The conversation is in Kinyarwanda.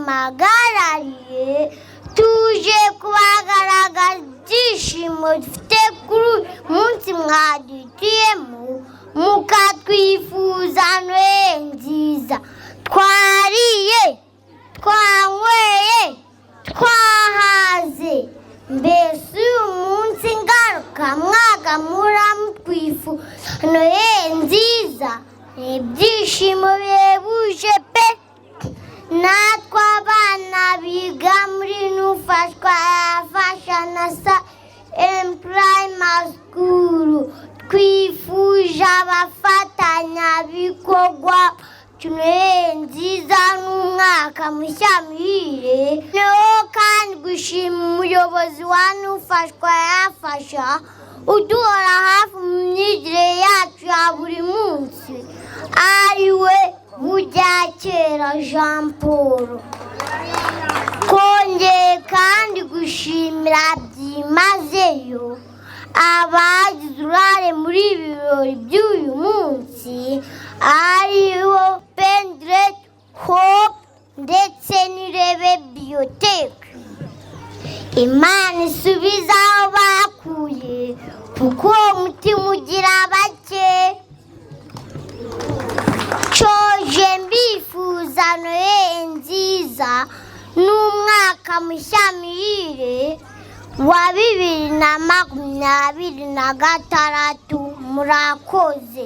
mpagarariye tuje kubagaragaza ibyishimo dufite kuri uyu munsi mwadutiyemo mukatwifuza Noheli nziza. Twariye, twanyweye, twahaze, mbese uyu munsi ngarukamwaka muramutwifuza Noheli nziza. Ibyishimo bihebuje pe! Natwe abana biga muri Nufashwa yafasha na Primary School twifuje abafatanyabikorwa Noheli nziza n'umwaka mushya muhire. Noneho kandi gushima umuyobozi wa Nufashwa yafasha uduhora hafi mu myigire yacu ya buri munsi ariwe Buryakera Jean Paul. Kongeye kandi gushimira byimazeyo abagize uruhare muri ibi birori by'uyu munsi aribo Pendret Hope ndetse n'Irebe Biotech. Imana isubiza aho bakuye kuko umutima ugira bake. Coje mbifuza Noheli nziza n'umwaka mushya muhire wa 2026. Murakoze.